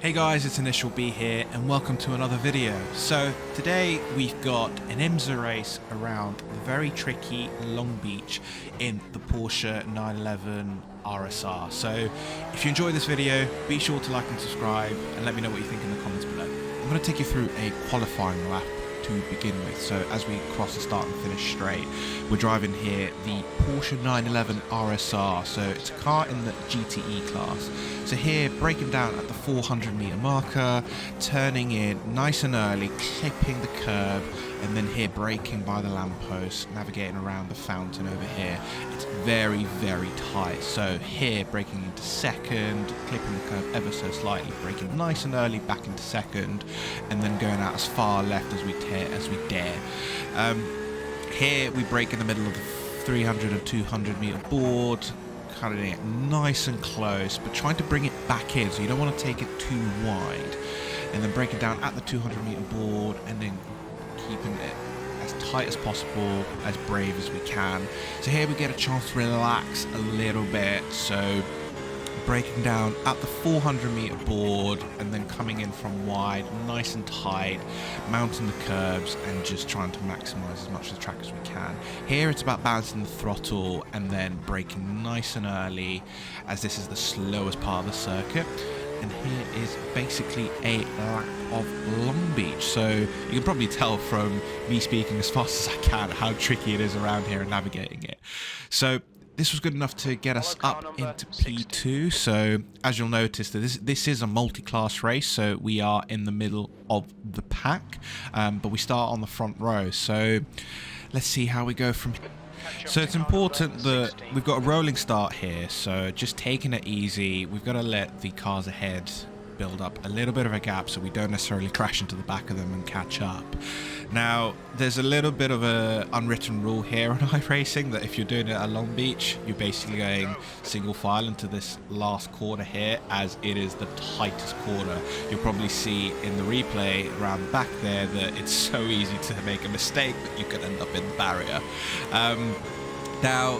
Hey guys, it's Initial B here and welcome to another video. So today we've got an IMSA race around the very tricky Long Beach in the Porsche 911 RSR. So if you enjoyed this video, be sure to like and subscribe and let me know what you think in the comments below. I'm going to take you through a qualifying lap to begin with. So as we cross the start and finish straight, we're driving here the Porsche 911 RSR. So it's a car in the GTE class. So here, breaking down at the 400 meter marker, turning in nice and early, clipping the curb, and then here braking by the lamppost, navigating around the fountain over here. It's very, very tight. So here, braking into second, clipping the curb ever so slightly, braking nice and early back into second, and then going out as far left as we dare. Here we brake in the middle of the 300 and 200 meter board, cutting it nice and close, but trying to bring it back in, so you don't want to take it too wide, and then break it down at the 200 meter board, and then keeping it as tight as possible, as brave as we can. So here we get a chance to relax a little bit, so breaking down at the 400 meter board and then coming in from wide, nice and tight, mounting the curbs and just trying to maximize as much of the track as we can. Here it's about balancing the throttle and then braking nice and early, as this is the slowest part of the circuit. And here is basically a lap of Long Beach. So you can probably tell from me speaking as fast as I can how tricky it is around here and navigating it. So this was good enough to get us up into P2. So as you'll notice, that this is a multi-class race, so we are in the middle of the pack, but we start on the front row. So let's see how we go from here. So it's important that we've got a rolling start here, so just taking it easy. We've got to let the cars ahead build up a little bit of a gap so we don't necessarily crash into the back of them and catch up. Now, there's a little bit of an unwritten rule here on iRacing that if you're doing it at Long Beach, you're basically going single file into this last corner here, as it is the tightest corner. You'll probably see in the replay around the back there that it's so easy to make a mistake that you could end up in the barrier. Now,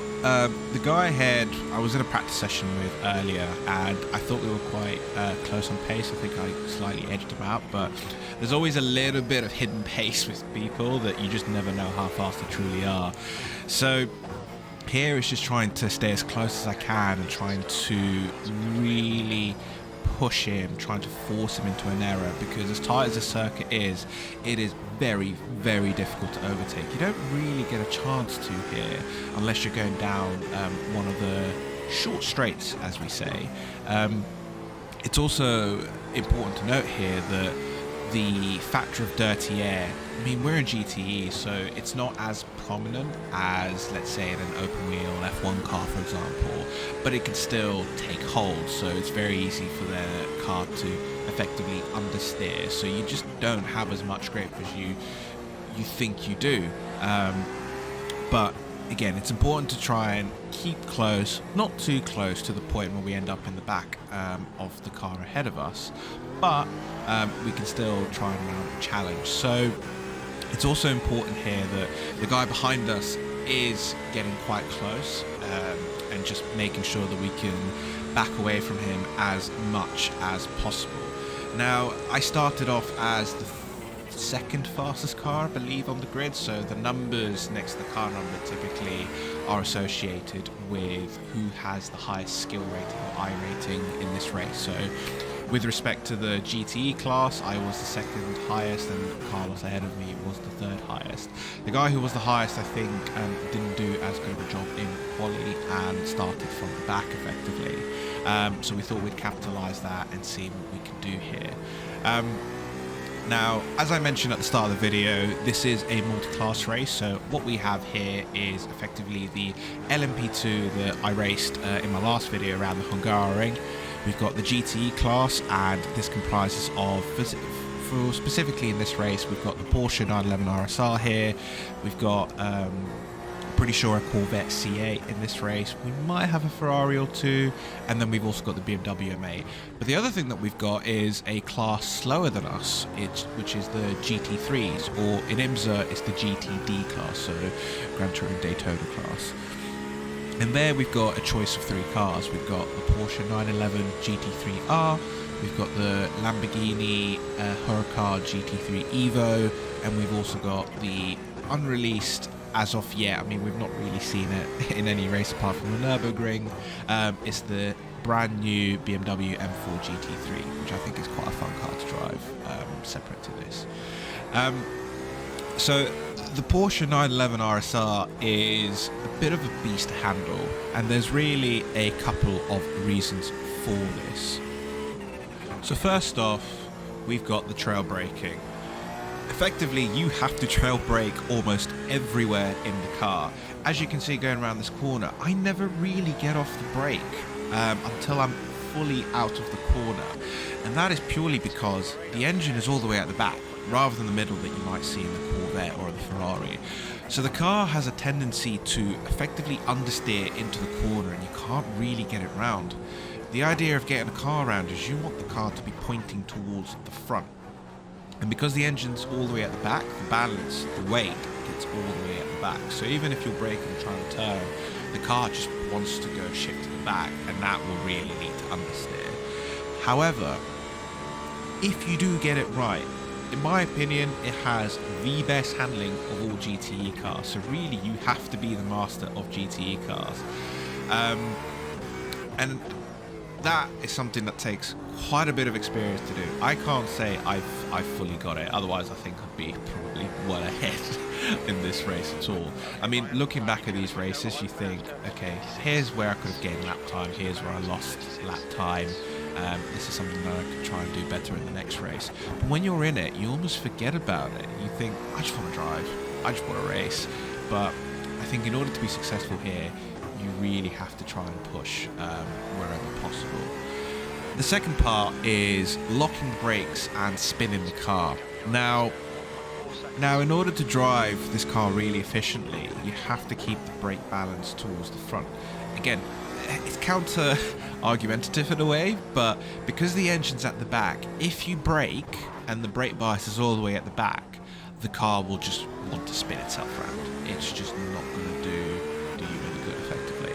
the guy ahead, I was in a practice session with earlier, and I thought we were quite close on pace. I think I slightly edged him out, but there's always a little bit of hidden pace with people that you just never know how fast they truly are. So here is just trying to stay as close as I can and trying to really push him, trying to force him into an error, because as tight as the circuit is, it is very, very difficult to overtake. You don't really get a chance to here unless you're going down one of the short straights, as we say. It's also important to note here that the factor of dirty air, I mean, we're in GTE, so it's not as prominent as, let's say, in an open wheel F1 car, for example, but it can still take hold, so it's very easy for the car to effectively understeer, so you just don't have as much grip as you think you do. But again, it's important to try and keep close, not too close to the point where we end up in the back of the car ahead of us, but we can still try and mount a challenge. So it's also important here that the guy behind us is getting quite close and just making sure that we can back away from him as much as possible. Now, I started off as the second fastest car, I believe, on the grid, so the numbers next to the car number typically are associated with who has the highest skill rating or iRating in this race. So with respect to the GTE class, I was the second highest, and Carlos ahead of me was the third highest. The guy who was the highest, I think, didn't do as good of a job in quali and started from the back effectively. So we thought we'd capitalise that and see what we can do here. Now, as I mentioned at the start of the video, this is a multi-class race, so what we have here is effectively the LMP2 that I raced in my last video around the Hungaroring. We've got the GTE class, and this comprises of, specifically in this race, we've got the Porsche 911 RSR here, we've got pretty sure a Corvette C8 in this race. We might have a Ferrari or two, and then we've also got the BMW M8. But the other thing that we've got is a class slower than us, which is the GT3s, or in IMSA it's the GTD class, so Gran Turismo Daytona class. And there we've got a choice of three cars. We've got the Porsche 911 GT3R, we've got the Lamborghini Huracan GT3 Evo, and we've also got the unreleased as of yet, I mean we've not really seen it in any race apart from the Nürburgring, it's the brand new BMW M4 GT3, which I think is quite a fun car to drive, separate to this. So the Porsche 911 RSR is a bit of a beast to handle, and there's really a couple of reasons for this. So first off, we've got the trail braking. Effectively, you have to trail brake almost everywhere in the car. As you can see going around this corner, I never really get off the brake until I'm fully out of the corner, and that is purely because the engine is all the way at the back rather than the middle that you might see in the Corvette or the Ferrari. So the car has a tendency to effectively understeer into the corner, and you can't really get it round. The idea of getting a car around is you want the car to be pointing towards the front, and because the engine's all the way at the back, the balance, the weight gets all the way at the back. So even if you're braking and trying to turn, the car just wants to go shift to the back, and that will really lead to understeer. However, if you do get it right, in my opinion, it has the best handling of all GTE cars. So really, you have to be the master of GTE cars. And that is something that takes quite a bit of experience to do. I can't say I've fully got it, otherwise I think I'd be probably well ahead in this race at all. I mean, looking back at these races, you think, okay, here's where I could have gained lap time, here's where I lost lap time. This is something that I could try and do better in the next race. But when you're in it, you almost forget about it. You think, I just want to drive, I just want to race. But I think in order to be successful here, you really have to try and push wherever possible. The second part is locking the brakes and spinning the car. Now, in order to drive this car really efficiently, you have to keep the brake balance towards the front. Again, it's counter-argumentative in a way, but because the engine's at the back, if you brake and the brake bias is all the way at the back, the car will just want to spin itself around. It's just not going to do you any good, effectively.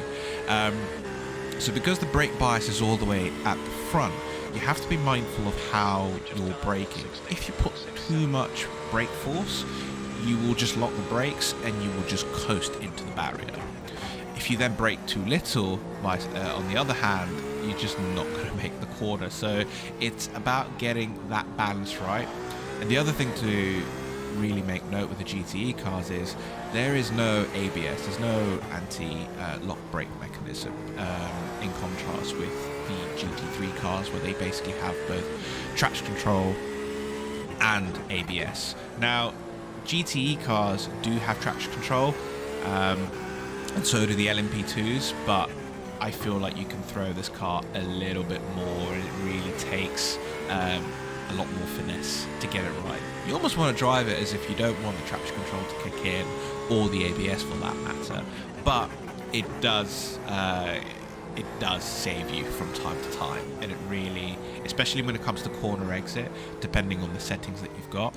So because the brake bias is all the way at the front, you have to be mindful of how you're braking. If you put too much brake force, you will just lock the brakes and you will just coast into the barrier. If you then brake too little, on the other hand, you're just not going to make the corner. So it's about getting that balance right. And the other thing to really make note with the GTE cars is there is no ABS, there's no anti-lock brake mechanism, in contrast with the GT3 cars, where they basically have both traction control and ABS. Now, GTE cars do have traction control, and so do the LMP2s, but I feel like you can throw this car a little bit more, and it really takes a lot more finesse to get it right. You almost want to drive it as if you don't want the traction control to kick in, or the ABS for that matter, but it does save you from time to time, and it really, especially when it comes to corner exit, depending on the settings that you've got,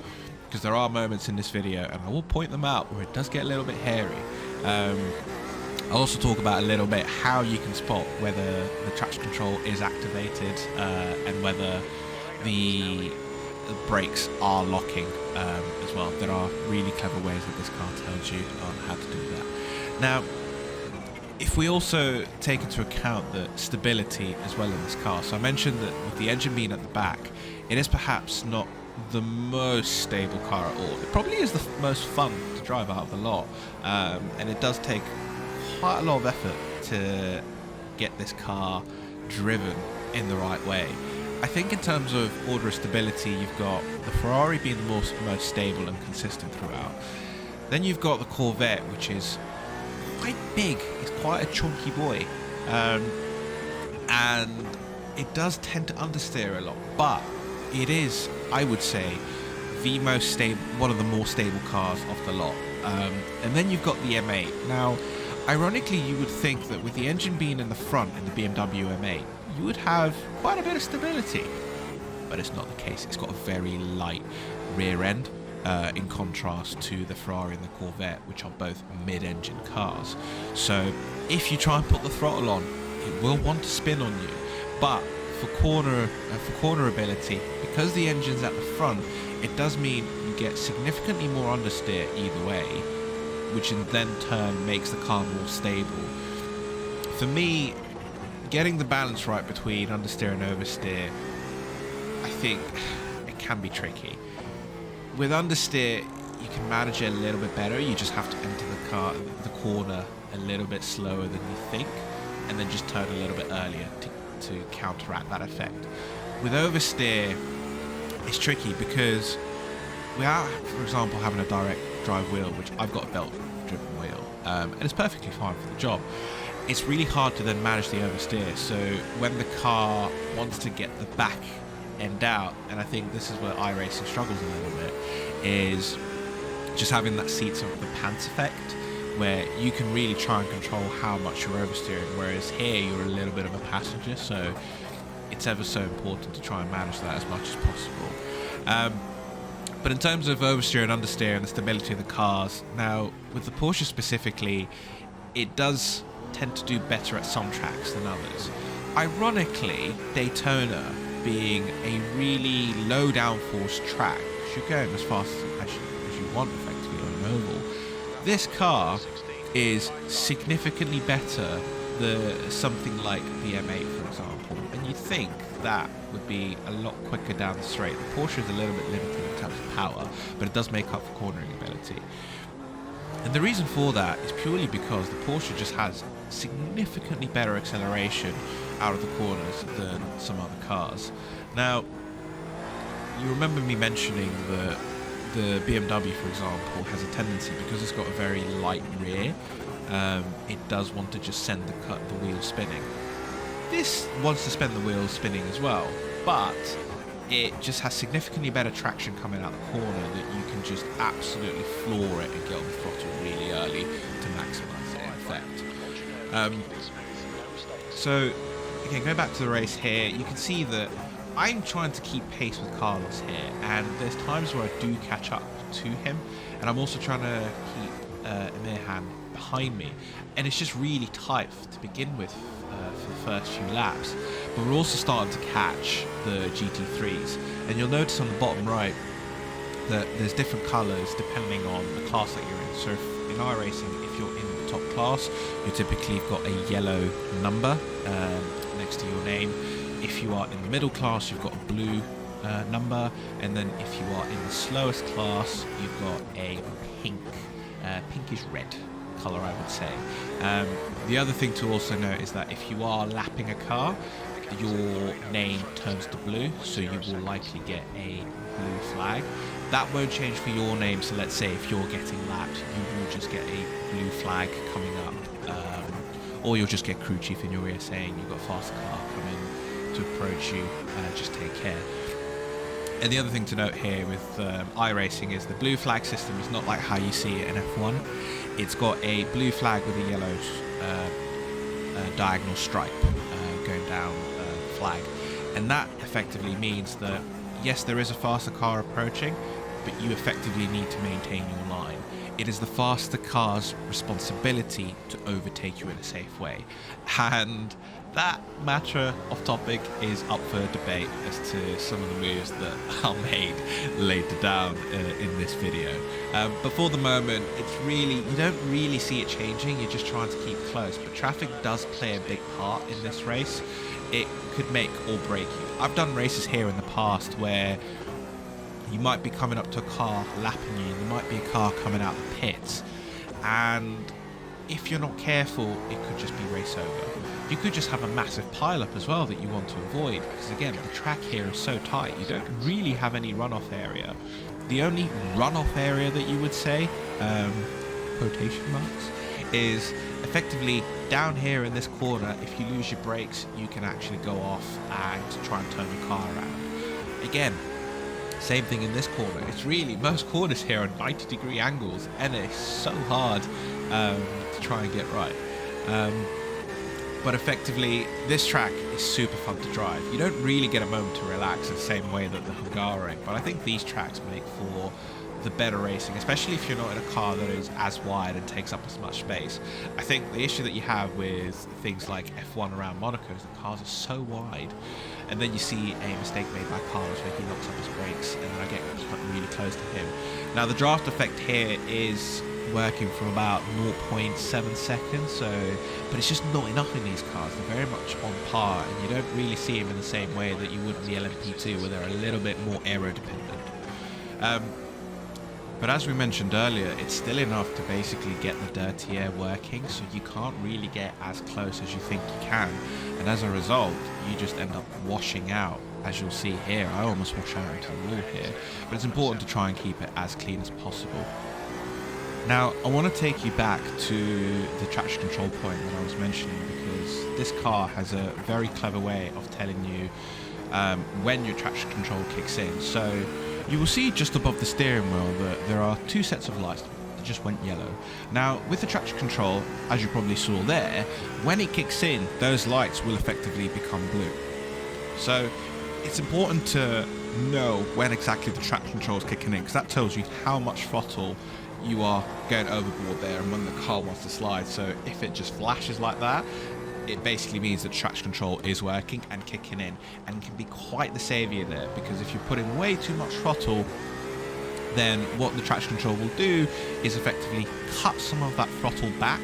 because there are moments in this video, and I will point them out, where it does get a little bit hairy. I'll also talk about a little bit how you can spot whether the traction control is activated and whether the brakes are locking as well. There are really clever ways that this car tells you on how to do that. Now, if we also take into account the stability as well in this car, so I mentioned that with the engine being at the back, it is perhaps not the most stable car at all. It probably is the most fun to drive out of the lot, and it does take quite a lot of effort to get this car driven in the right way. I think in terms of order of stability, you've got the Ferrari being the most stable and consistent throughout. Then you've got the Corvette, which is quite big. It's quite a chunky boy, and it does tend to understeer a lot. But it is, I would say, the most stable, one of the more stable cars of the lot. And then you've got the M8. Now, ironically, you would think that with the engine being in the front in the BMW M8, you would have quite a bit of stability, but it's not the case. It's got a very light rear end, in contrast to the Ferrari and the Corvette, which are both mid-engine cars. So if you try and put the throttle on, it will want to spin on you, but for corner ability, because the engine's at the front, it does mean you get significantly more understeer either way, which in then turn makes the car more stable. For me, getting the balance right between understeer and oversteer, I think it can be tricky. With understeer, you can manage it a little bit better. You just have to enter the corner a little bit slower than you think, and then just turn a little bit earlier to counteract that effect. With oversteer, it's tricky because without, for example, having a direct drive wheel, which I've got a belt-driven wheel, and it's perfectly fine for the job, it's really hard to then manage the oversteer. So when the car wants to get the back end out, and I think this is where iRacing struggles a little bit, is just having that seats of the pants effect, where you can really try and control how much you're oversteering, whereas here you're a little bit of a passenger, so it's ever so important to try and manage that as much as possible. But in terms of oversteer and understeer and the stability of the cars, now with the Porsche specifically, it does tend to do better at some tracks than others. Ironically, Daytona being a really low downforce track, you're going as fast as you want effectively on an oval. This car is significantly better than something like the M8, for example, and you'd think that would be a lot quicker down the straight. The Porsche is a little bit limited in terms of power, but it does make up for cornering ability. And the reason for that is purely because the Porsche just has significantly better acceleration out of the corners than some other cars. Now, you remember me mentioning that the BMW, for example, has a tendency, because it's got a very light rear, it does want to just send the wheel spinning. This wants to spend the wheel spinning as well, but it just has significantly better traction coming out the corner that you can just absolutely floor it and get on the throttle really early to maximise the effect. So, again, going back to the race here, you can see that I'm trying to keep pace with Carlos here, and there's times where I do catch up to him, and I'm also trying to keep Emirhan behind me, and it's just really tight to begin with for the first few laps. But we're also starting to catch the GT3s, and you'll notice on the bottom right that there's different colours depending on the class that you're in. So in iRacing, if you're in the top class, you typically have got a yellow number next to your name. If you are in the middle class, you've got a blue number, and then if you are in the slowest class, you've got a pinkish red colour, I would say. The other thing to also note is that if you are lapping a car, your name turns to blue, so you will likely get a blue flag. That won't change for your name, so let's say if you're getting lapped, you will just get a blue flag coming up, or you'll just get crew chief in your ear saying you've got a faster car coming to approach you, just take care. And the other thing to note here with iRacing is the blue flag system is not like how you see it in F1. It's got a blue flag with a yellow diagonal stripe going down the flag, and that effectively means that yes, there is a faster car approaching, but you effectively need to maintain your line. It is the faster car's responsibility to overtake you in a safe way, and that matter of topic is up for debate as to some of the moves that are made later down in this video. But for the moment, it's really, you don't really see it changing, you're just trying to keep close. But traffic does play a big part in this race. It could make or break you. I've done races here in the past where you might be coming up to a car lapping you, there might be a car coming out the pits, and if you're not careful, it could just be race over. You could just have a massive pile-up as well that you want to avoid, because again, the track here is so tight, you don't really have any runoff area. The only runoff area that you would say, quotation marks, is effectively down here in this corner. If you lose your brakes, you can actually go off and try and turn the car around. Again, same thing in this corner. It's really, most corners here are 90-degree angles, and it's so hard to try and get right. But effectively, this track is super fun to drive. You don't really get a moment to relax the same way that the Hungaroring, but I think these tracks make for the better racing, especially if you're not in a car that is as wide and takes up as much space. I think the issue that you have with things like F1 around Monaco is the cars are so wide, and then you see a mistake made by Carlos where he knocks up his brakes, and then I get really close to him. Now the draft effect here is working from about 0.7 seconds, but it's just not enough in these cars. They're very much on par, and you don't really see them in the same way that you would in the LMP2, where they're a little bit more aero dependent. But as we mentioned earlier, it's still enough to basically get the dirty air working, so you can't really get as close as you think you can, and as a result you just end up washing out. As you'll see here, I almost wash out into the wall here, but it's important to try and keep it as clean as possible. Now I want to take you back to the traction control point that I was mentioning, because this car has a very clever way of telling you when your traction control kicks in. So you will see just above the steering wheel that there are two sets of lights that just went yellow. Now with the traction control, as you probably saw there, when it kicks in, those lights will effectively become blue. So it's important to know when exactly the traction control is kicking in, because that tells you how much throttle you are going overboard there and when the car wants to slide. So if it just flashes like that, it basically means that traction control is working and kicking in, and can be quite the saviour there, because if you put in way too much throttle, then what the traction control will do is effectively cut some of that throttle back,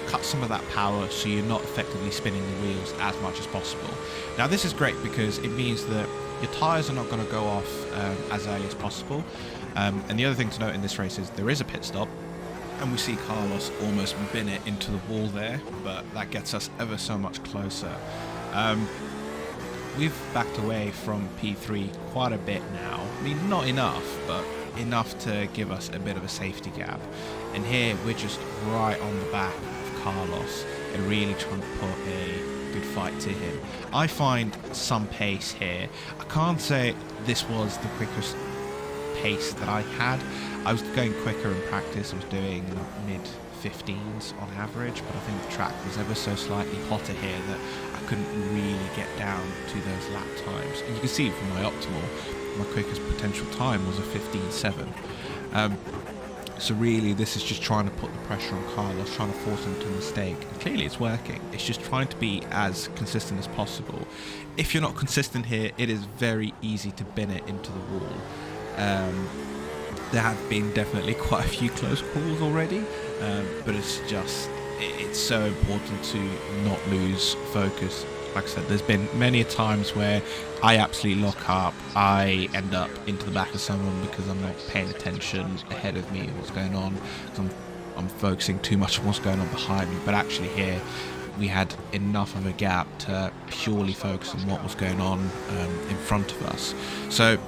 cut some of that power, so you're not effectively spinning the wheels as much as possible. Now this is great because it means that your tyres are not going to go off as early as possible, and the other thing to note in this race is there is a pit stop, and we see Carlos almost bin it into the wall there, but that gets us ever so much closer. We've backed away from P3 quite a bit now. I mean, not enough, but enough to give us a bit of a safety gap. And here we're just right on the back of Carlos and really trying to put a good fight to him. I find some pace here. I can't say this was the quickest pace that I had. I was going quicker in practice. I was doing mid-15s on average, but I think the track was ever so slightly hotter here that I couldn't really get down to those lap times. And you can see from my optimal, my quickest potential time was a 15.7. So really this is just trying to put the pressure on Carlos, trying to force him to mistake. And clearly it's working. It's just trying to be as consistent as possible. If you're not consistent here, it is very easy to bin it into the wall. There have been definitely quite a few close calls already, but it's so important to not lose focus. Like I said, there's been many times where I absolutely lock up, I end up into the back of someone because I'm not paying attention ahead of me what's going on, because I'm focusing too much on what's going on behind me. But actually here we had enough of a gap to purely focus on what was going on in front of us. So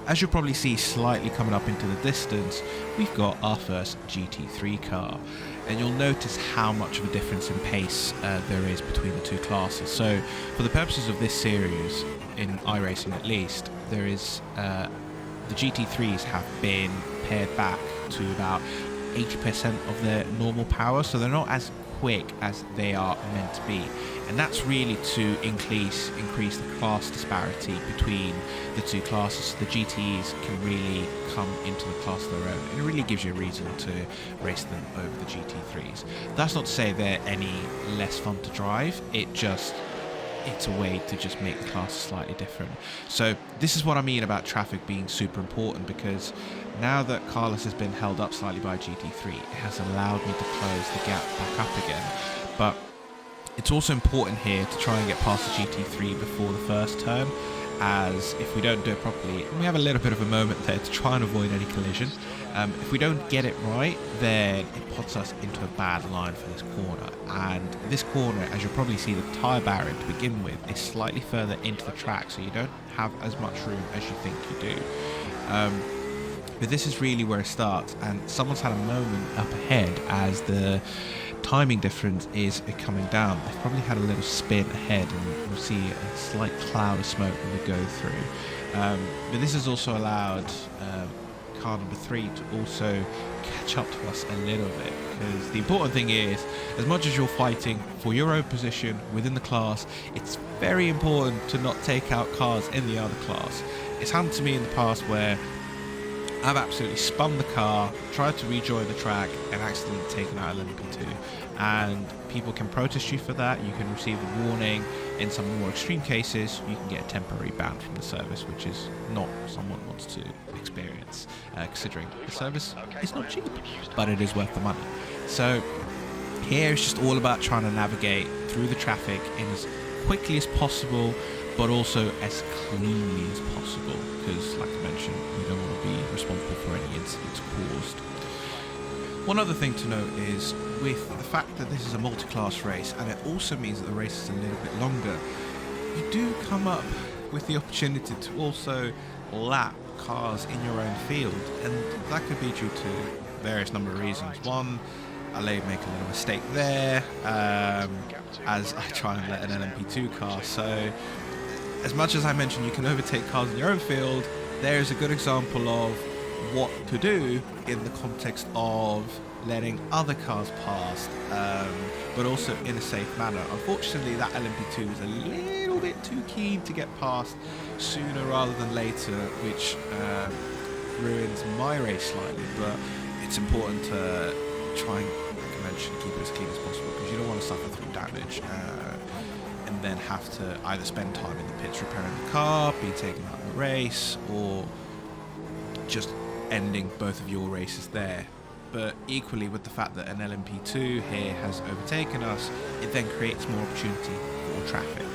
as you'll probably see slightly coming up into the distance, we've got our first GT3 car, and you'll notice how much of a difference in pace there is between the two classes. So for the purposes of this series, in iRacing at least, there is the GT3s have been pared back to about 80% of their normal power, so they're not as quick as they are meant to be, and that's really to increase the class disparity between the two classes, so the GTEs can really come into the class of their own, and it really gives you a reason to race them over the GT3s. That's not to say they're any less fun to drive, it's a way to just make the class slightly different. So this is what I mean about traffic being super important, because now that Carlos has been held up slightly by GT3, it has allowed me to close the gap back up again. But it's also important here to try and get past the GT3 before the first turn, as if we don't do it properly, and we have a little bit of a moment there to try and avoid any collision. If we don't get it right, then it puts us into a bad line for this corner. And this corner, as you'll probably see, the tyre barrier to begin with is slightly further into the track, so you don't have as much room as you think you do. But this is really where it starts, and someone's had a moment up ahead as the timing difference is coming down. They've probably had a little spin ahead, and you'll see a slight cloud of smoke when we go through. But this has also allowed car number 3 to also catch up to us a little bit, because the important thing is, as much as you're fighting for your own position within the class, it's very important to not take out cars in the other class. It's happened to me in the past where I've absolutely spun the car, tried to rejoin the track, and accidentally taken out an LMP2. And people can protest you for that. You can receive a warning. In some more extreme cases, you can get a temporary ban from the service, which is not someone wants to experience, considering the service is not cheap, but it is worth the money. So here it's just all about trying to navigate through the traffic in as quickly as possible, but also as cleanly as possible, because like I mentioned, you don't want to be responsible for any incidents caused. One other thing to note is, with the fact that this is a multi-class race, and it also means that the race is a little bit longer, you do come up with the opportunity to also lap cars in your own field, and that could be due to various number of reasons. One, I may make a little mistake there, as I try and let an LMP2 car. So, as much as I mentioned you can overtake cars in your own field, there is a good example of what to do in the context of letting other cars past, but also in a safe manner. Unfortunately, that LMP2 was a little bit too keen to get past sooner rather than later, which ruins my race slightly, but it's important to try and, like I mentioned, keep it as clean as possible, because you don't want to suffer through damage and then have to either spend time in the pits repairing the car, be taken out of the race, or just ending both of your races there. But equally, with the fact that an LMP2 here has overtaken us, it then creates more opportunity for traffic.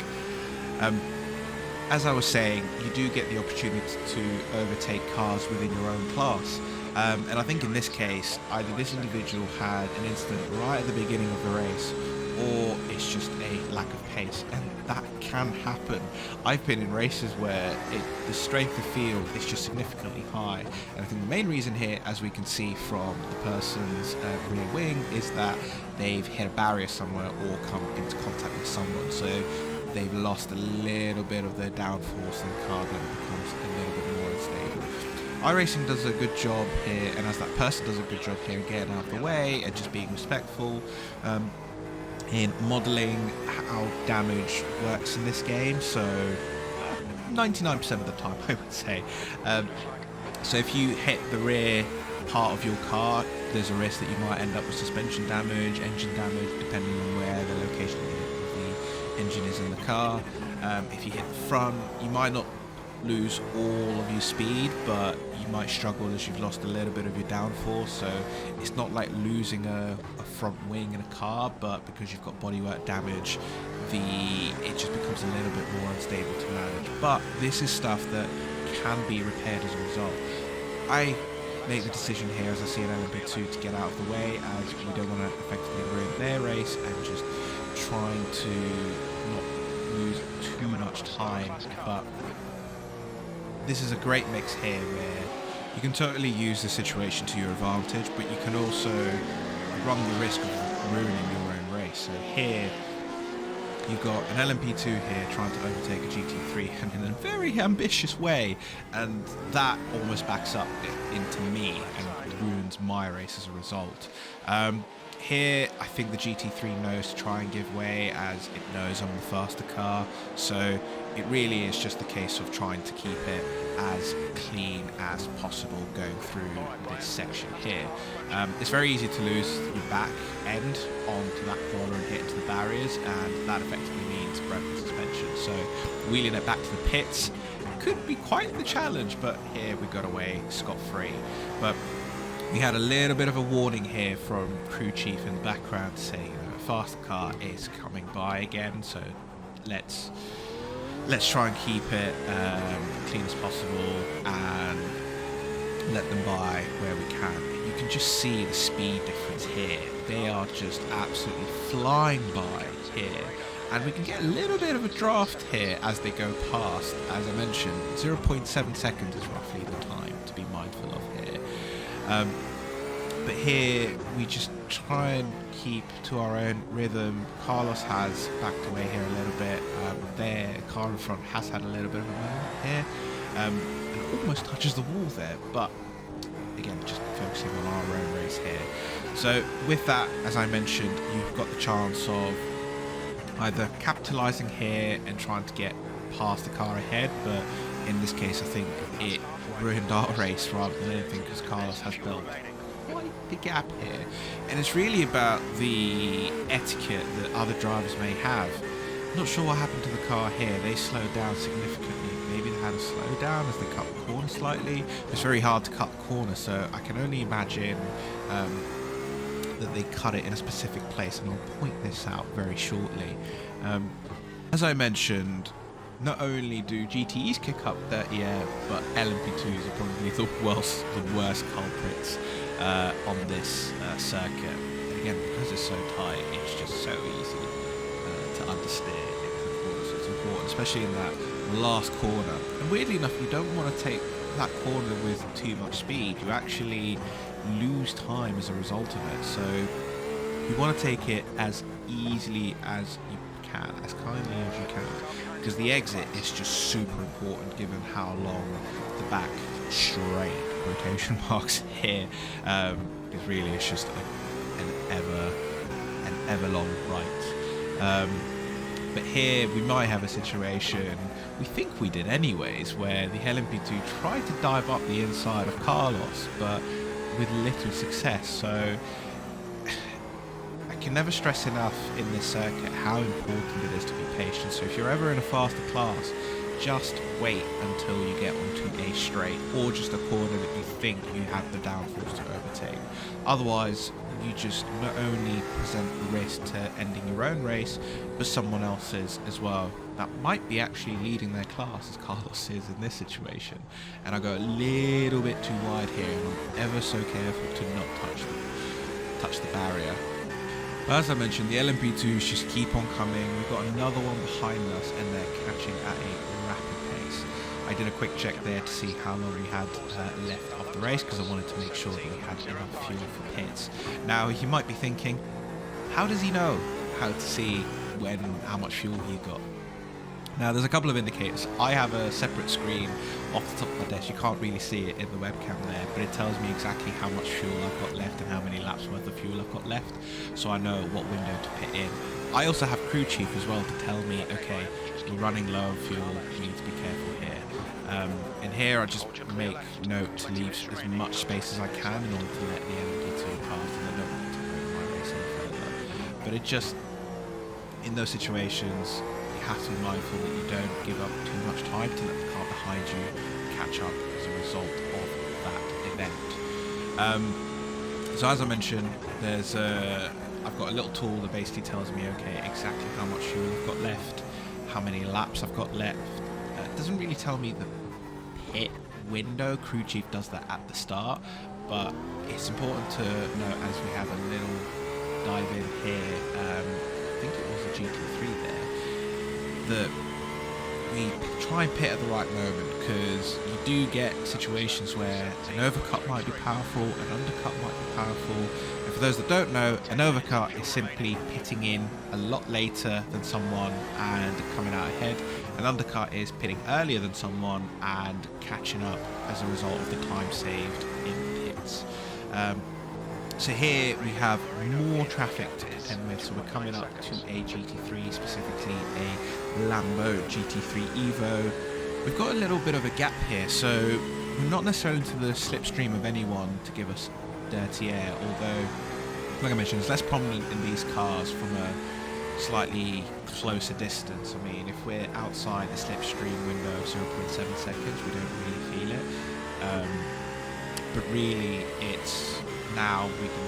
As I was saying, you do get the opportunity to overtake cars within your own class. And I think in this case, either this individual had an incident right at the beginning of the race, or it's just a lack of pace, and that can happen. I've been in races where the strength of field is just significantly high, and I think the main reason here, as we can see from the person's rear wing, is that they've hit a barrier somewhere or come into contact with someone, so they've lost a little bit of their downforce, and the car then becomes a little bit more unstable. iRacing does a good job here, and as that person does a good job here, getting out of the way and just being respectful in modelling how damage works in this game. So 99% of the time, I would say. So if you hit the rear part of your car, there's a risk that you might end up with suspension damage, engine damage, depending on where the location of the engine is in the car. If you hit the front, you might not lose all of your speed, but you might struggle as you've lost a little bit of your downforce. So it's not like losing a front wing in a car, but because you've got bodywork damage, it just becomes a little bit more unstable to manage. But this is stuff that can be repaired as a result. I make the decision here, as I see an LMP2, to get out of the way, as we don't want to effectively ruin their race, and just trying to not lose too much time. But this is a great mix here where you can totally use the situation to your advantage, but you can also run the risk of ruining your own race. So here you've got an LMP2 here trying to overtake a GT3, and in a very ambitious way, and that almost backs up into me and ruins my race as a result. Here, I think the GT3 knows to try and give way, as it knows I'm the faster car, so it really is just a case of trying to keep it as clean as possible going through this section here. It's very easy to lose your back end onto that corner and hit into the barriers, and that effectively means broken suspension. So wheeling it back to the pits could be quite the challenge, but here we got away scot-free. But we had a little bit of a warning here from crew chief in the background saying, a faster car is coming by again, so let's try and keep it clean as possible and let them by where we can. You can just see the speed difference here. They are just absolutely flying by here. And we can get a little bit of a draft here as they go past. As I mentioned, 0.7 seconds is roughly the time to be mindful of here. But here we just try and keep to our own rhythm. Carlos has backed away here a little bit. Their car in front has had a little bit of a moment here. And almost touches the wall there, but again, just focusing on our own race here. So with that, as I mentioned, you've got the chance of either capitalizing here and trying to get past the car ahead, but in this case, I think it ruined our race rather than anything, because Carlos has built quite the gap here. And it's really about the etiquette that other drivers may have. I'm not sure what happened to the car here. They slowed down significantly. Maybe they had to slow down as they cut the corner slightly. It's very hard to cut the corner, so I can only imagine that they cut it in a specific place, and I'll point this out very shortly. As I mentioned, not only do GTEs kick up dirty air, but LMP2s are probably the worst culprits on this circuit. And again, because it's so tight, it's just so easy to understeer into the corner, so it's important, especially in that last corner. And weirdly enough, you don't want to take that corner with too much speed. You actually lose time as a result of it, so you want to take it as easily as you can, as kindly as you can, because the exit is just super important given how long the back straight quotation marks here because really it's just an ever long right. But here we might have a situation, we think we did anyways, where the LMP2 tried to dive up the inside of Carlos, but with little success. So I can never stress enough in this circuit how important it is to be patient. So if you're ever in a faster class, just wait until you get onto a straight or just a corner that you think you have the downforce to overtake. Otherwise, you just not only present the risk to ending your own race, but someone else's as well. That might be actually leading their class, as Carlos is in this situation. And I go a little bit too wide here, and I'm ever so careful to not touch the barrier. But as I mentioned, the LMP2s just keep on coming. We've got another one behind us, and they're catching at a rapid pace. I did a quick check there to see how long we had left of the race, because I wanted to make sure that we had enough fuel for pits. Now, you might be thinking, how does he know how to see how much fuel he got? Now, there's a couple of indicators. I have a separate screen off the top of my desk. You can't really see it in the webcam there, but it tells me exactly how much fuel I've got left and how many laps worth of fuel I've got left, so I know what window to pit in. I also have Crew Chief as well to tell me, okay, we're running low on fuel, we need to be careful here. And here I just make note to leave as much space as I can in order to let the LMP2 pass, and I don't want to bring my race any further. But it just, in those situations, you have to be mindful that you don't give up too much time to let the car behind you catch up as a result of that event. So as I mentioned, I've got a little tool that basically tells me, okay, exactly how much fuel I've got left, how many laps I've got left. It doesn't really tell me the pit window. Crew Chief does that at the start, but it's important to note as we have a little dive in here, I think it was a GT3 there, that we try and pit at the right moment, because you do get situations where an overcut might be powerful, an undercut might be powerful, and for those that don't know, an overcut is simply pitting in a lot later than someone and coming out ahead. An undercut is pitting earlier than someone and catching up as a result of the time saved in pits. So here we have more traffic to contend with, so we're coming up to a GT3, specifically a Lambo GT3 Evo. We've got a little bit of a gap here, so we're not necessarily into the slipstream of anyone to give us dirty air, although, like I mentioned, it's less prominent in these cars from a slightly closer distance. I mean, if we're outside the slipstream window of 0.7 seconds, we don't really feel it. But really, it's now we can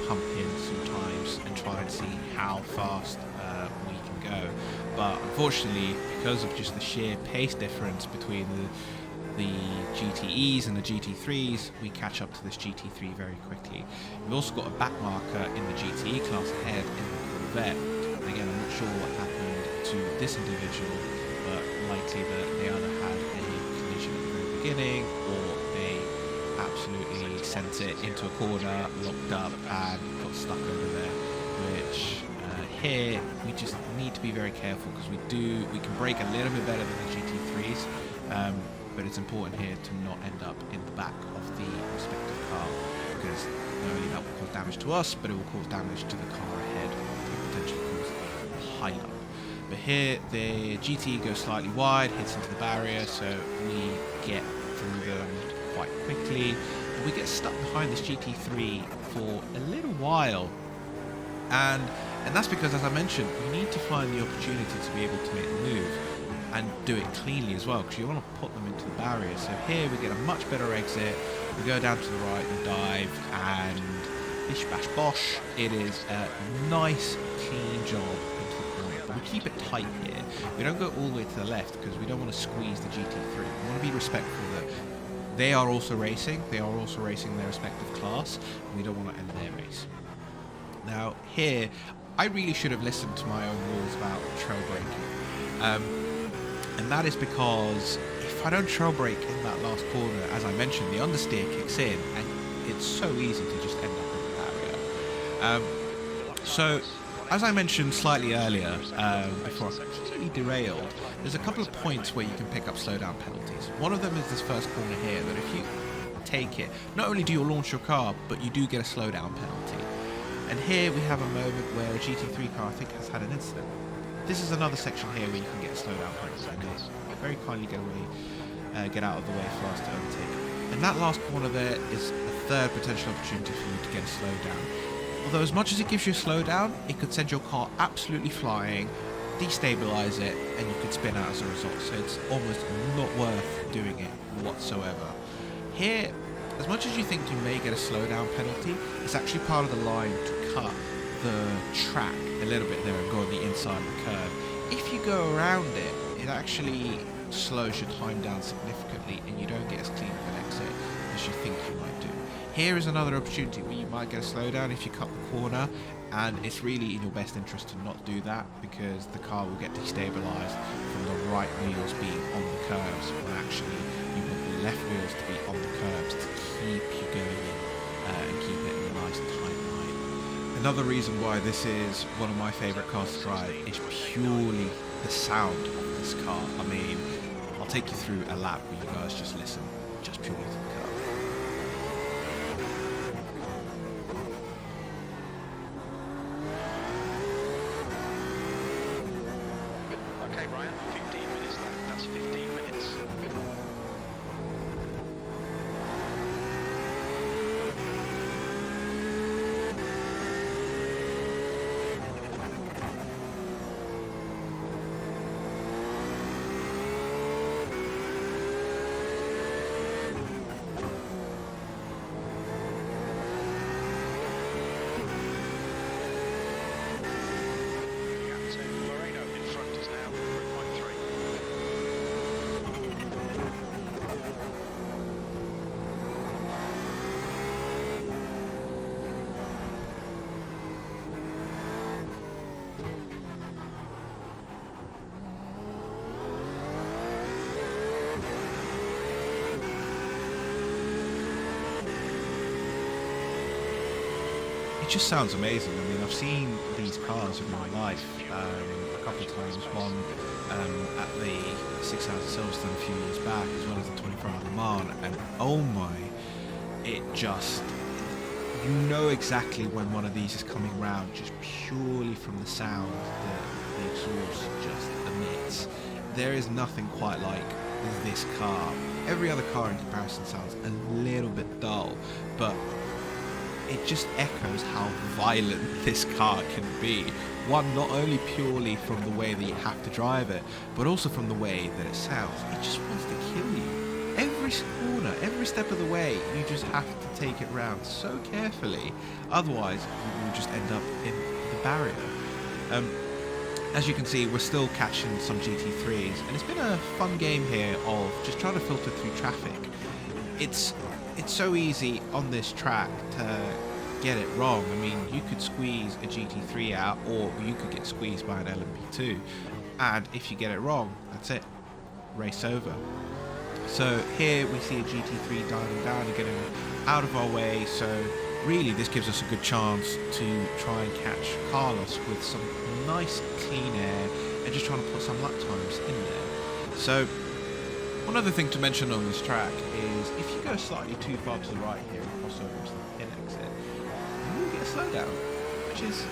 pump in sometimes and try and see how fast we can go. But unfortunately, because of just the sheer pace difference between the GTEs and the GT3s, we catch up to this GT3 very quickly. We've also got a back marker in the GTE class ahead in the Corvette. And again, I'm not sure what happened to this individual, but likely that they either had a collision at the very beginning, or they absolutely sent it into a corner, locked up, and got stuck over there, which here we just need to be very careful, because we can brake a little bit better than the GT3s, but it's important here to not end up in the back of the respective car, because not only that will cause damage to us, but it will cause damage to the car ahead, and potentially cause a pile-up. But here, the GTE goes slightly wide, hits into the barrier, so we get through them quite quickly. But we get stuck behind this GT3 for a little while. And that's because, as I mentioned, you need to find the opportunity to be able to make the move and do it cleanly as well, because you want to put them into the barrier. So here we get a much better exit. We go down to the right and dive, and bish bash bosh. It is a nice, clean job into the corner. But we keep it tight here. We don't go all the way to the left because we don't want to squeeze the GT3. We want to be respectful that they are also racing. They are also racing their respective class, and we don't want to end their race. Now here, I really should have listened to my own rules about trail braking. And that is because if I don't trail brake in that last corner, as I mentioned, the understeer kicks in and it's so easy to just end up in the barrier. So, as I mentioned slightly earlier, before I completely derailed, there's a couple of points where you can pick up slowdown penalties. One of them is this first corner here, that if you take it, not only do you launch your car, but you do get a slowdown penalty. And here we have a moment where a GT3 car, I think, has had an incident. This is another section here where you can get a slowdown penalty. And very kindly get out of the way for us to overtake. And that last corner there is a third potential opportunity for you to get a slowdown. Although as much as it gives you a slowdown, it could send your car absolutely flying, destabilize it, and you could spin out as a result. So it's almost not worth doing it whatsoever. Here, as much as you think you may get a slowdown penalty, it's actually part of the line to cut the track a little bit there and go on the inside of the curve. If you go around it, it actually slows your time down significantly and you don't get as clean of an exit as you think you might do. Here is another opportunity where you might get a slowdown if you cut the corner, and it's really in your best interest to not do that because the car will get destabilized from the right wheels being on the curves when actually you want the left wheels to be on the curbs to keep you going and keep it in a nice tight line. Another reason why this is one of my favourite cars to drive is purely the sound of this car. I mean, I'll take you through a lap where you guys just listen, just purely to the car. Okay, Ryan, 15 minutes left. That's 15 minutes. It just sounds amazing. I mean, I've seen these cars in my life a couple of times. One at the 6 Hours of Silverstone a few years back, as well as the 24 Hours of Le Mans, and oh my, it just, you know exactly when one of these is coming round, just purely from the sound that the exhaust just emits. There is nothing quite like this car. Every other car in comparison sounds a little bit dull, but it just echoes how violent this car can be. One, not only purely from the way that you have to drive it, but also from the way that it sounds. It just wants to kill you. Every corner, every step of the way, you just have to take it round so carefully. Otherwise, you will just end up in the barrier. As you can see, we're still catching some GT3s, and it's been a fun game here of just trying to filter through traffic. It's so easy on this track to get it wrong. I mean, you could squeeze a GT3 out, or you could get squeezed by an LMP2, and if you get it wrong, that's it, race over. So here we see a GT3 diving down and getting out of our way, so really this gives us a good chance to try and catch Carlos with some nice clean air and just trying to put some lap times in there. So one other thing to mention on this track is if you go slightly too far to the right here and cross over into the pin exit, you will get a slowdown, which is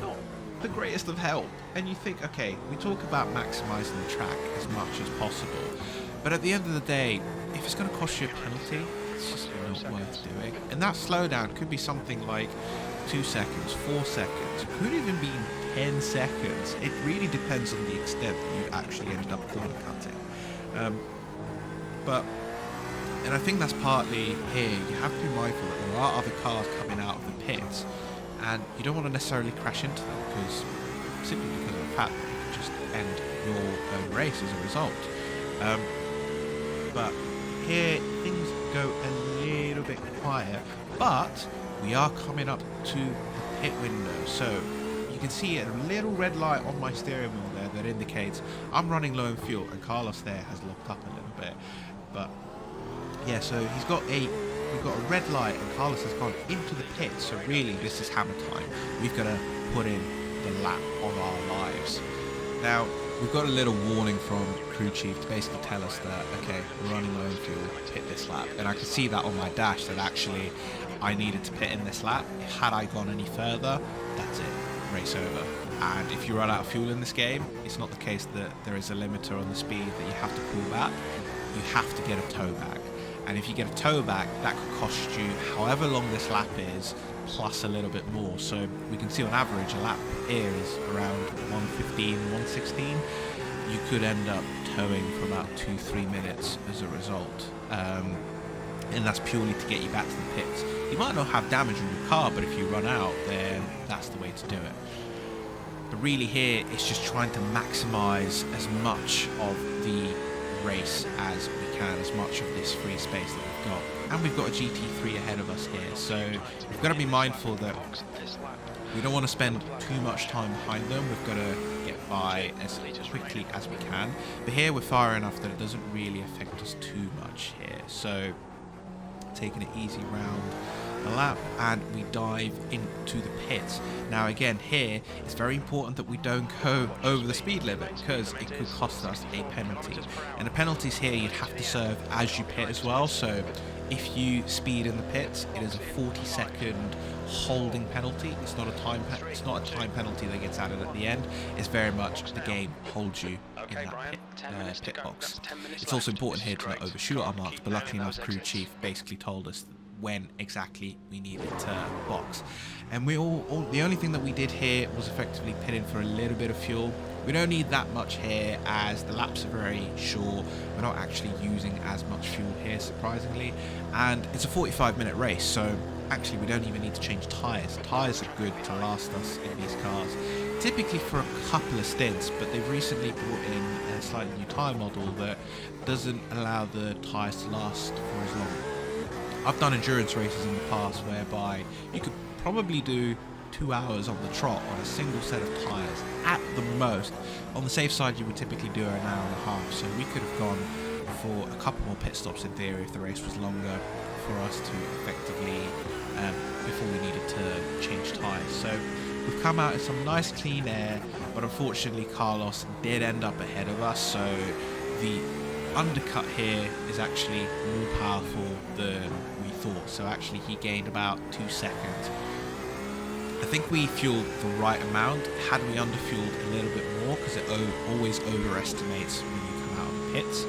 not the greatest of help. And you think, okay, we talk about maximizing the track as much as possible, but at the end of the day, if it's going to cost you a penalty, it's just not worth doing. And that slowdown could be something like 2 seconds, 4 seconds, could even be 10 seconds. It really depends on the extent that you actually ended up corner cutting. And I think that's partly here. You have to be mindful that there are other cars coming out of the pits, and you don't want to necessarily crash into them simply because of the fact that you could just end your own race as a result. But here things go a little bit quiet, but we are coming up to the pit window. So you can see a little red light on my steering wheel there that indicates I'm running low in fuel, and Carlos there has locked up a little bit. But yeah, so we've got a red light and Carlos has gone into the pit, so really this is hammer time. We've got to put in the lap of our lives. Now, we've got a little warning from crew chief to basically tell us that, okay, we're running low in fuel, pit this lap. And I could see that on my dash that actually I needed to pit in this lap. Had I gone any further, that's it, race over. And if you run out of fuel in this game, it's not the case that there is a limiter on the speed that you have to pull back. You have to get a tow back. And if you get a tow back, that could cost you however long this lap is, plus a little bit more. So we can see on average a lap here is around 115, 116. You could end up towing for about 2-3 minutes as a result. And that's purely to get you back to the pits. You might not have damage on your car, but if you run out, then that's the way to do it. But really here, it's just trying to maximize as much of the race as we can, as much of this free space that we've got. And we've got a GT3 ahead of us here, so we've got to be mindful that we don't want to spend too much time behind them. We've got to get by as quickly as we can. But here we're far enough that it doesn't really affect us too much here. So taking it easy round the lap, and we dive into the pits. Now again, here it's very important that we don't go over the speed limit, because it could cost us a penalty, and the penalties here you'd have to serve as you pit as well. So if you speed in the pits, it is a 40-second holding penalty. It's not a time penalty that gets added at the end. It's very much the game holds you in that pit box. It's also important here to not overshoot our marks, but luckily enough, crew chief basically told us when exactly we needed to box. And the only thing that we did here was effectively pit in for a little bit of fuel. We don't need that much here as the laps are very short. We're not actually using as much fuel here, surprisingly. And it's a 45-minute race, so actually we don't even need to change tyres. Tyres are good to last us in these cars, typically for a couple of stints, but they've recently brought in a slightly new tyre model that doesn't allow the tyres to last for as long. I've done endurance races in the past whereby you could probably do 2 hours on the trot on a single set of tyres at the most. On the safe side, you would typically do an hour and a half, so we could have gone for a couple more pit stops in theory if the race was longer for us to effectively, before we needed to change tyres. So we've come out in some nice clean air, but unfortunately Carlos did end up ahead of us, so the undercut here is actually more powerful than we thought. So actually he gained about 2 seconds. I think we fueled the right amount. Had we underfueled a little bit more, because it always overestimates when you come out of the pits,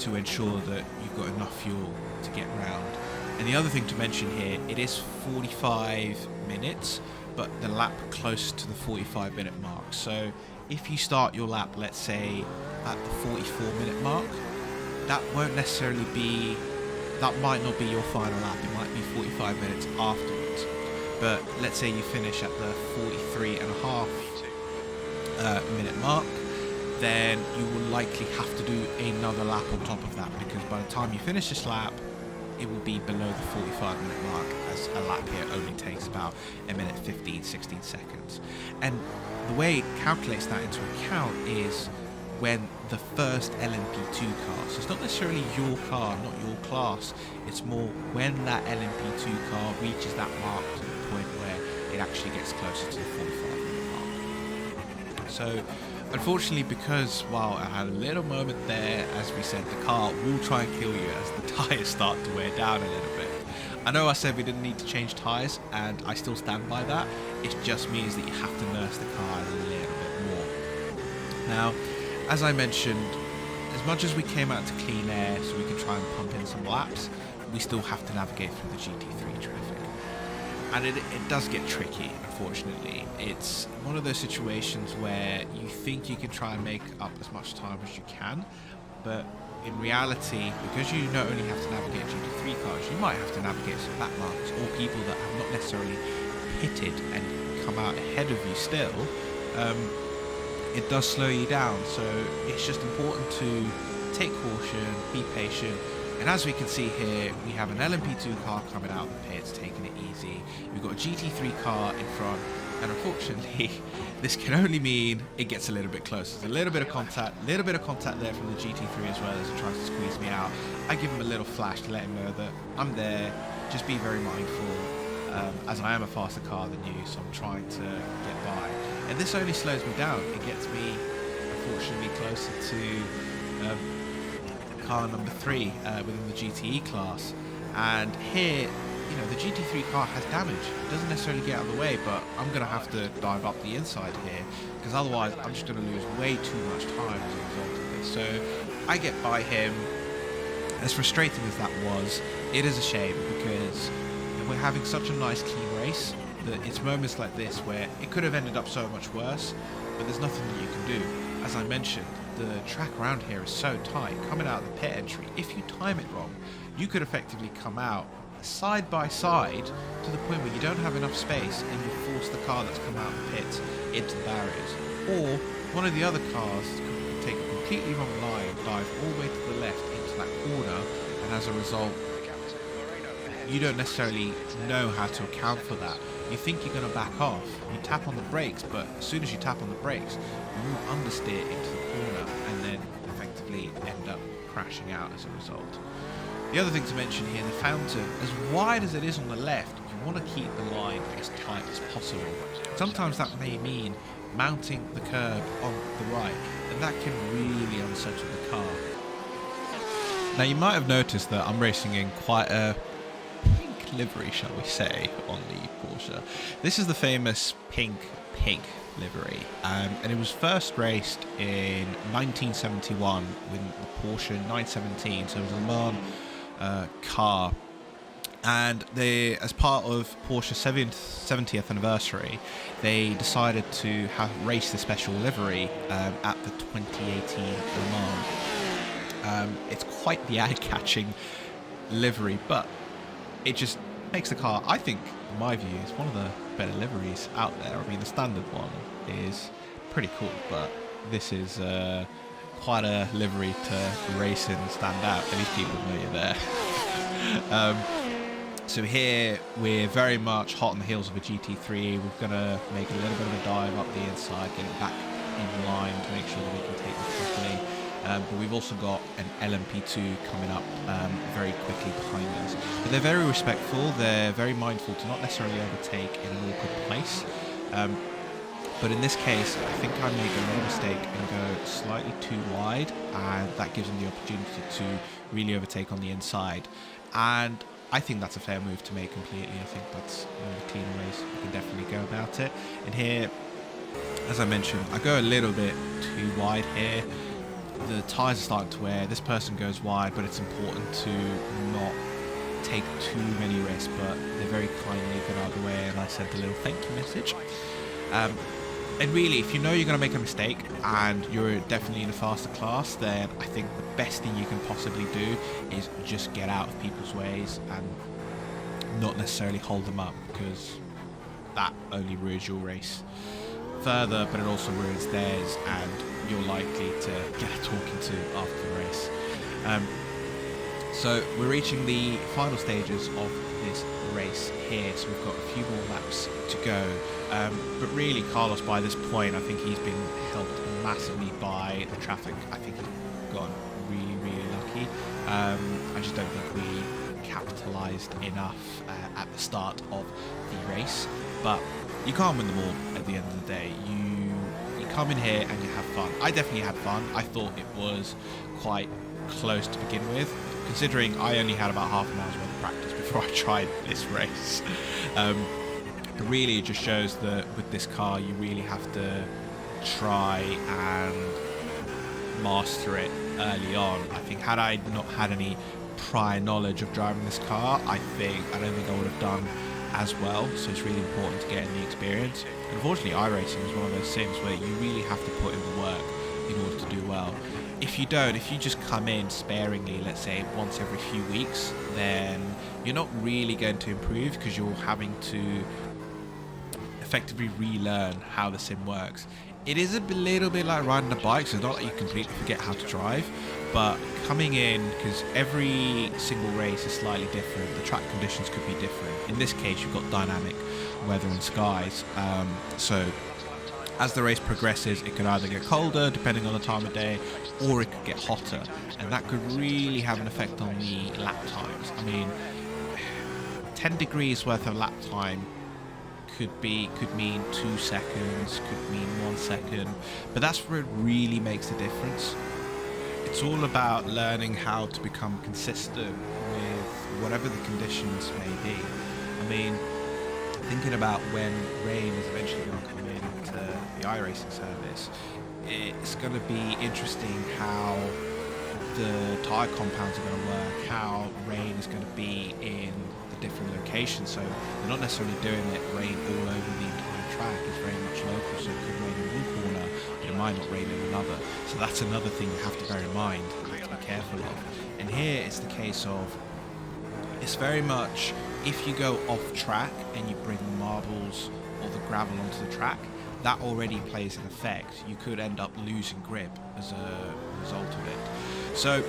to ensure that you've got enough fuel to get round. And the other thing to mention here, it is 45 minutes, but the lap close to the 45-minute mark. So if you start your lap, let's say at the 44-minute mark, that won't necessarily be, that might not be your final lap. It might be 45 minutes afterwards. But let's say you finish at the 43.5 minute mark, then you will likely have to do another lap on top of that, because by the time you finish this lap, it will be below the 45-minute mark, as a lap here only takes about a minute 15, 16 seconds. And the way it calculates that into account is when the first LMP2 car, so it's not necessarily your car, not your class, it's more when that LMP2 car reaches that mark to the point where it actually gets closer to the 45-minute mark. So unfortunately, because while I had a little moment there, as we said, the car will try and kill you as the tyres start to wear down a little bit. I know I said we didn't need to change tyres, and I still stand by that. It just means that you have to nurse the car a little bit more. Now, as I mentioned, as much as we came out to clean air so we could try and pump in some laps, we still have to navigate through the GT3 traffic. And it does get tricky, unfortunately. It's one of those situations where you think you can try and make up as much time as you can, but in reality, because you not only have to navigate GT3 cars, you might have to navigate some back markers or people that have not necessarily pitted and come out ahead of you still. It does slow you down, so it's just important to take caution, be patient. And as we can see here, we have an LMP2 car coming out of the pits, taking it easy. We've got a GT3 car in front, and unfortunately, this can only mean it gets a little bit closer. There's a little bit of contact there from the GT3 as well as he tries to squeeze me out. I give him a little flash to let him know that I'm there. Just be very mindful, as I am a faster car than you, so I'm trying to get by. And this only slows me down. It gets me, unfortunately, closer to car number 3 within the GTE class. And here, you know, the GT3 car has damage. It doesn't necessarily get out of the way, but I'm going to have to dive up the inside here, because otherwise I'm just going to lose way too much time as a result of this. So I get by him. As frustrating as that was, it is a shame, because we're having such a nice clean race that it's moments like this where it could have ended up so much worse, but there's nothing that you can do. As I mentioned, the track around here is so tight. Coming out of the pit entry, if you time it wrong, you could effectively come out side by side to the point where you don't have enough space and you force the car that's come out of the pits into the barriers. Or one of the other cars could take a completely wrong line, dive all the way to the left into that corner, and as a result, you don't necessarily know how to account for that. You think you're going to back off, you tap on the brakes, but as soon as you tap on the brakes, you understeer into the corner and then effectively end up crashing out as a result. The other thing to mention here, the fountain, as wide as it is on the left, you want to keep the line as tight as possible. Sometimes that may mean mounting the curb on the right, and that can really unsettle the car. Now you might have noticed that I'm racing in quite a pink livery, shall we say, on the Porsche. This is the famous pink livery, and it was first raced in 1971 with the Porsche 917, so it was a Le Mans car, and they, as part of Porsche's 70th anniversary, they decided to race the special livery at the 2018 Le Mans. It's quite the eye-catching livery, but it just makes the car, I think, in my view, is one of the better liveries out there. I mean, the standard one is pretty cool, but this is quite a livery to race in and stand out. At least people know you're there. So here we're very much hot on the heels of a GT3. We're going to make a little bit of a dive up the inside, get it back in line to make sure that we can take this properly. But we've also got an LMP2 coming up very quickly behind us. But they're very respectful, they're very mindful to not necessarily overtake in an awkward place. But in this case, I think I made a little mistake and go slightly too wide, and that gives them the opportunity to really overtake on the inside. And I think that's a fair move to make completely. I think that's one of the cleaner ways you can definitely go about it. And here, as I mentioned, I go a little bit too wide here. The tyres are starting to wear, this person goes wide, but it's important to not take too many risks, but they very kindly got out of the way and I sent a little thank you message. And really, if you know you're going to make a mistake and you're definitely in a faster class, then I think the best thing you can possibly do is just get out of people's ways and not necessarily hold them up, because that only ruins your race further, but it also ruins theirs, and you're likely to get a talking to after the race. So we're reaching the final stages of this race here, so we've got a few more laps to go. But really, Carlos, by this point, I think he's been helped massively by the traffic. I think he's gotten really, really lucky. I just don't think we capitalised enough at the start of the race. But you can't win them all at the end of the day. You come in here and you have fun. I definitely had fun. I thought it was quite close to begin with, considering I only had about half an hour's worth of practice before I tried this race. Really, it just shows that with this car, you really have to try and master it early on. I think had I not had any prior knowledge of driving this car, I don't think I would have done as well. So it's really important to get in the experience. And unfortunately, iRacing is one of those sims where you really have to put in the work in order to do well. If you just come in sparingly, let's say once every few weeks, then you're not really going to improve, because you're having to effectively relearn how the sim works. It is a little bit like riding a bike, so it's not that you completely forget how to drive, but coming in, because every single race is slightly different, the track conditions could be different. In this case, you've got dynamic weather and skies, so as the race progresses, it could either get colder depending on the time of day, or it could get hotter, and that could really have an effect on the lap times. I mean, 10 degrees worth of lap time could mean 2 seconds, could mean 1 second, but that's where it really makes the difference. It's all about learning how to become consistent with whatever the conditions may be. I mean, thinking about when rain is eventually going to come into the iRacing service, it's going to be interesting how the tyre compounds are going to work, how rain is going to be in the different locations. So they're not necessarily doing it rain all over the entire track. It's very much local, so it could rain in one corner, but it might not rain in another. So that's another thing you have to bear in mind, you have to be careful of. And here it's the case of, it's very much, if you go off track and you bring the marbles or the gravel onto the track, that already plays an effect. You could end up losing grip as a result of it. So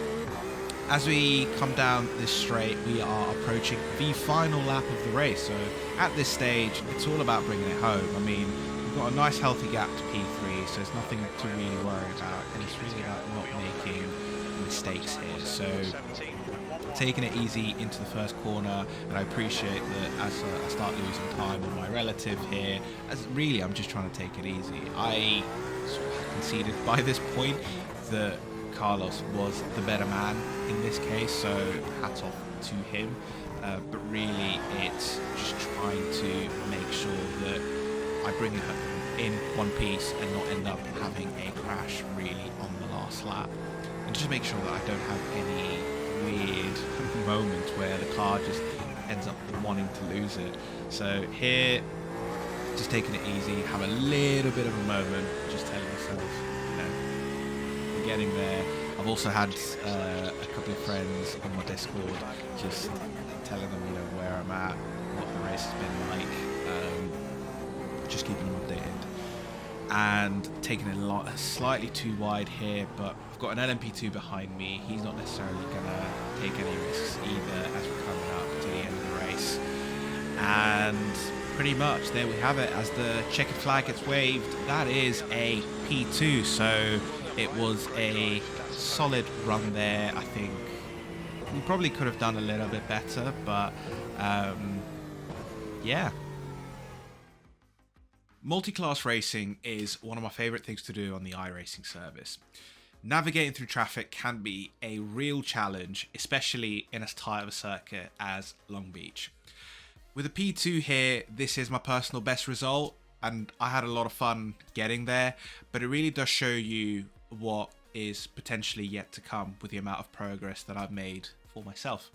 as we come down this straight, we are approaching the final lap of the race. So at this stage, it's all about bringing it home. I mean, we've got a nice healthy gap to P3, so there's nothing to really worry about, and it's really about not making mistakes here. So taking it easy into the first corner, and I appreciate that as I start losing time on my relative here, as really I'm just trying to take it easy. I sort of conceded by this point that Carlos was the better man in this case, so hats off to him, but really it's just trying to make sure that I bring it in one piece and not end up having a crash really on the last lap, and just make sure that I don't have any weird moment where the car just ends up wanting to lose it. So here, just taking it easy, have a little bit of a moment, just telling myself, you know, we're getting there. I've also had a couple of friends on my Discord just telling them, you know, where I'm at, what the race has been like, just keeping them updated. And taking it slightly too wide here, but I've got an LMP2 behind me. He's not necessarily going to take any risks either as we're coming up to the end of the race. And pretty much there we have it. As the checkered flag gets waved, that is a P2. So it was a solid run there. I think we probably could have done a little bit better, but yeah. Multi-class racing is one of my favorite things to do on the iRacing service. Navigating through traffic can be a real challenge, especially in as tight of a circuit as Long Beach. With a P2 here, this is my personal best result, and I had a lot of fun getting there, but it really does show you what is potentially yet to come with the amount of progress that I've made for myself.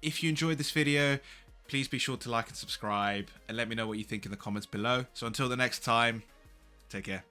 If you enjoyed this video, please be sure to like and subscribe, and let me know what you think in the comments below. So until the next time, take care.